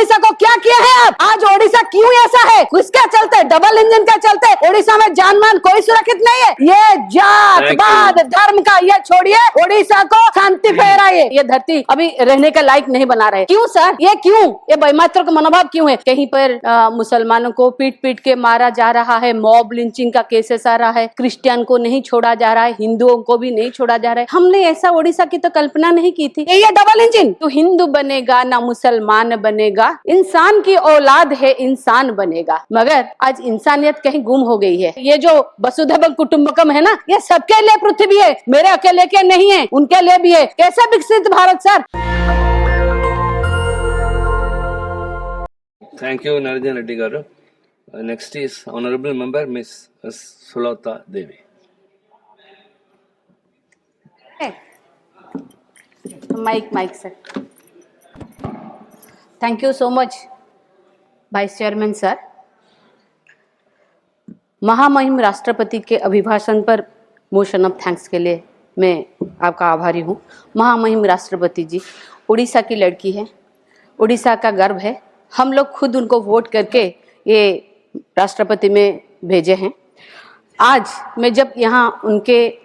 ओडिशा को क्या किया है आप? आज ओडिशा क्यों ऐसा है? किसके चलते? डबल इंजन का चलते ओडिशा में जान मान कोई सुरक्षित नहीं है। ये जातवाद धर्म का ये छोड़िए, ओडिशा को शांति फहराइए। ये धरती अभी रहने का लायक नहीं बना रहे। क्यों सर? ये क्यों? ये बेमात्र का मनोभाव क्यों है? कहीं पर मुसलमानों को पीट पीट के मारा जा रहा है, मॉब लिंचिंग का केसेस आ रहा है, क्रिश्चियन को नहीं छोड़ा जा रहा है, हिंदुओं को भी नहीं छोड़ा जा रहा है। हमने ऐसा ओडिशा की तो कल्पना नहीं की थी। ये डबल इंजन, तो हिंदू बनेगा ना मुसलमान बनेगा, इंसान की औलाद है इंसान बनेगा। मगर आज इंसानियत कहीं गुम हो गई है। ये जो वसुधैव कुटुंबकम है ना, ये सबके लिए पृथ्वी है, मेरे अकेले के नहीं है, उनके लिए भी है। कैसा विकसित Bharat sir? Thank you, Narayan Reddy garu. Next is Honorable Member Miss Sulata Devi. Mic, sir. Thank you so much, Vice Chairman sir. महामहिम राष्ट्रपति के अभिभाषण पर मोशन ऑफ थैंक्स के लिए मैं आपका आभारी हूँ। महामहिम राष्ट्रपति जी उड़ीसा की लड़की है, उड़ीसा का गर्व है। हम लोग खुद उनको वोट करके ये राष्ट्रपति में भेजे हैं। आज मैं जब यहाँ उनके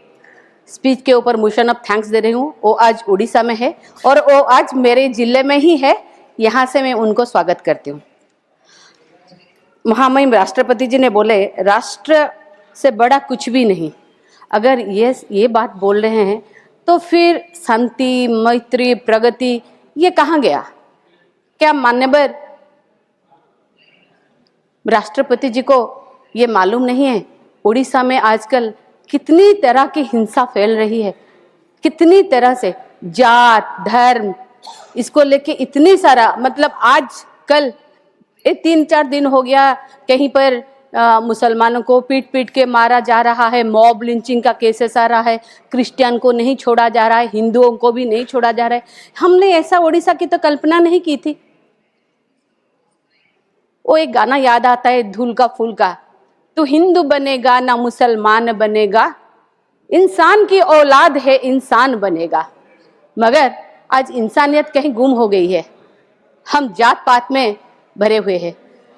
स्पीच के ऊपर मोशन ऑफ थैंक्स दे रही हूँ, वो आज उड़ीसा में है और वो आज मेरे जिले में ही है। यहाँ से मैं उनको स्वागत करती हूँ। महामहिम राष्ट्रपति जी ने बोले राष्ट्र से बड़ा कुछ भी नहीं। अगर ये बात बोल रहे हैं तो फिर शांति, मैत्री, प्रगति ये कहाँ गया? क्या माननीय राष्ट्रपति जी को ये मालूम नहीं है उड़ीसा में आजकल कितनी तरह की हिंसा फैल रही है, कितनी तरह से जात धर्म इसको लेके इतनी सारा, मतलब आज कल 3-4 दिन हो गया कहीं पर मुसलमानों को पीट पीट के मारा जा रहा है, मॉब लिंचिंग का केसेस आ रहा है, क्रिश्चियन को नहीं छोड़ा जा रहा है, हिंदुओं को भी नहीं छोड़ा जा रहा है। हमने ऐसा उड़ीसा की तो कल्पना नहीं की थी। वो एक गाना याद आता है धूल का फूल का, तू हिंदू बनेगा ना मुसलमान बनेगा, इंसान की औलाद है इंसान बनेगा। मगर आज इंसानियत कहीं गुम हो गई है, हम जात पात में भरे हुए हैं।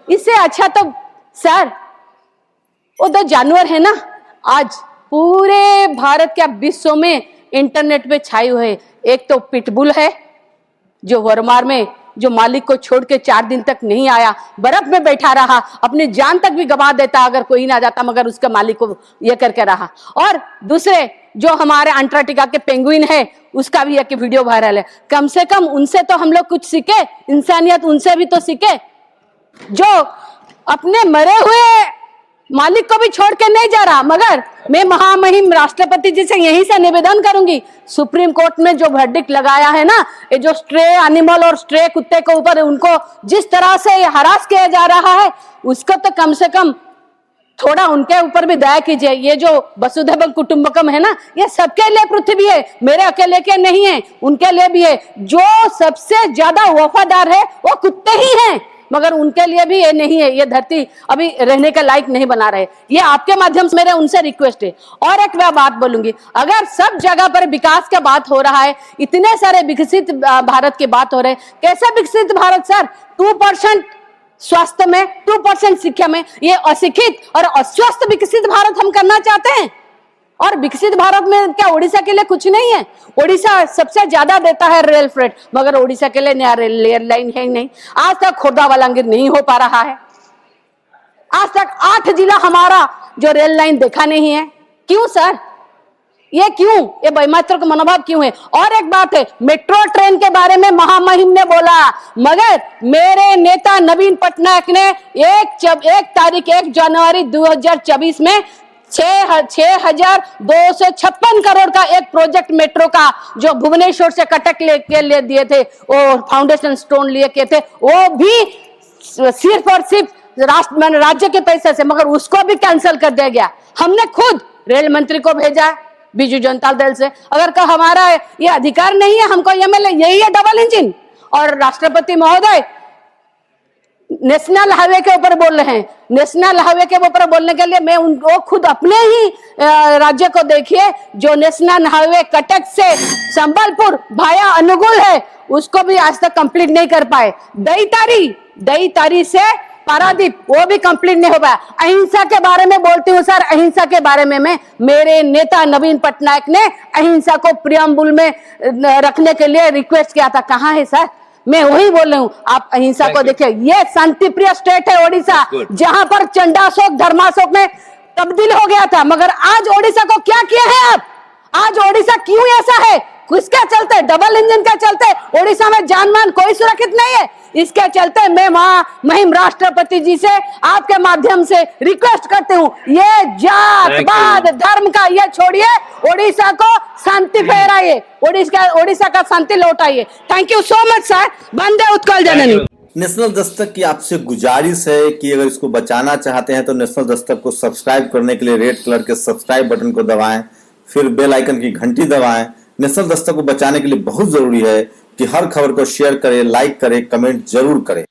इससे अच्छा तो सर वो तो जानवर है ना, आज पूरे भारत के विश्व में इंटरनेट पे छाई हुए। एक तो पिटबुल है जो वर्मार में जो मालिक को छोड़ के 4 दिन तक नहीं आया, बर्फ में बैठा रहा, अपनी जान तक भी गवा देता अगर कोई ना जाता, मगर उसके मालिक को ये करके रहा। और दूसरे जो हमारे अंटार्कटिका के पेंगुइन है उसका भी एक वीडियो वायरल है। कम से कम उनसे तो हम लोग कुछ सीखे, इंसानियत उनसे भी तो सीखे, जो अपने मरे हुए मालिक को भी छोड़ के नहीं जा रहा। मगर मैं महामहिम राष्ट्रपति जी से यहीं से निवेदन करूंगी, सुप्रीम कोर्ट ने जो वर्डिक्ट लगाया है ना, ये जो स्ट्रे एनिमल और स्ट्रे कुत्ते के ऊपर उनको जिस तरह से हरास किया जा रहा है, उसको तो कम से कम थोड़ा उनके ऊपर भी दया कीजिए। ये जो वसुधैव कुटुंबकम है ना, ये सबके लिए पृथ्वी है, मेरे अकेले के नहीं है, उनके लिए भी है। जो सबसे ज्यादा वफादार है वो कुत्ते ही हैं, मगर उनके लिए भी ये नहीं है। ये धरती अभी रहने का लायक नहीं बना रहे। ये आपके माध्यम से मेरे उनसे रिक्वेस्ट है। और एक मैं बात बोलूंगी, अगर सब जगह पर विकास का बात हो रहा है, इतने सारे विकसित भारत की बात हो रहे, कैसे विकसित भारत सर? 2% स्वास्थ्य में, 2% शिक्षा में, ये अशिक्षित और अस्वस्थ विकसित भारत हम करना चाहते हैं। और विकसित भारत में क्या उड़ीसा के लिए कुछ नहीं है? उड़ीसा सबसे ज्यादा देता है रेल फ्रेट, मगर उड़ीसा के लिए नया रेल लाइन है ही नहीं। आज तक खोर्धा बलांगीर नहीं हो पा रहा है। आज तक 8 जिला हमारा जो रेल लाइन देखा नहीं है। क्यों सर? ये क्यों? ये बेमात्र का मनोभाव क्यों है? और एक बात है, मेट्रो ट्रेन के बारे में महामहिम ने बोला, मगर मेरे नेता नवीन पटनायक ने 1 जनवरी 2024 में 6,256 करोड़ का एक प्रोजेक्ट मेट्रो का जो भुवनेश्वर से कटक के लिए दिए थे, और फाउंडेशन स्टोन लिए के थे, वो भी सिर्फ और सिर्फ राज्य के पैसे से, मगर उसको भी कैंसिल कर दिया गया। हमने खुद रेल मंत्री को भेजा बीजू जनता दल से, अगर का हमारा ये अधिकार नहीं है, हमको ये मिले, यही है डबल इंजन। और राष्ट्रपति महोदय नेशनल हाईवे के ऊपर बोल रहे हैं, नेशनल हाईवे के ऊपर बोलने के लिए मैं उनको खुद अपने ही राज्य को देखिए, जो नेशनल हाईवे कटक से संबलपुर भाया अनुगुल है, उसको भी आज तक कंप्लीट नहीं कर पाए। दई तारी से पारादीप वो भी कंप्लीट नहीं हो पाया। अहिंसा के बारे में बोलती हूँ सर, अहिंसा के बारे में मेरे नेता नवीन पटनायक ने अहिंसा को प्रियम्बुल में रखने के लिए रिक्वेस्ट किया था। कहाँ है सर? मैं वही बोल रही हूँ, आप अहिंसा को देखिए। ये शांति प्रिय स्टेट है ओडिशा, जहां पर चंडाशोक धर्माशोक में तब्दील हो गया था, मगर आज ओडिशा को क्या किया है आप? आज ओडिशा क्यों ऐसा है? किसके चलते? डबल इंजन के चलते ओडिशा में जानमान कोई सुरक्षित नहीं है। इसके चलते मैं महिम राष्ट्रपति जी से आपके माध्यम से रिक्वेस्ट करती हूँ, ये जातवाद धर्म का ये छोड़िए, ओडिशा को शांति फहराइए, ओडिशा का शांति लौटाइए। Thank you so much sir. वंदे उत्कल जननी। नेशनल दस्तक की आपसे गुजारिश है कि अगर इसको बचाना चाहते हैं तो नेशनल दस्तक को सब्सक्राइब करने के लिए रेड कलर के सब्सक्राइब बटन को दबाएं, फिर बेल आइकन की घंटी दबाएं। नेशनल दस्तक को बचाने के लिए बहुत जरूरी है कि हर खबर को शेयर करें, लाइक करें, कमेंट जरूर करें।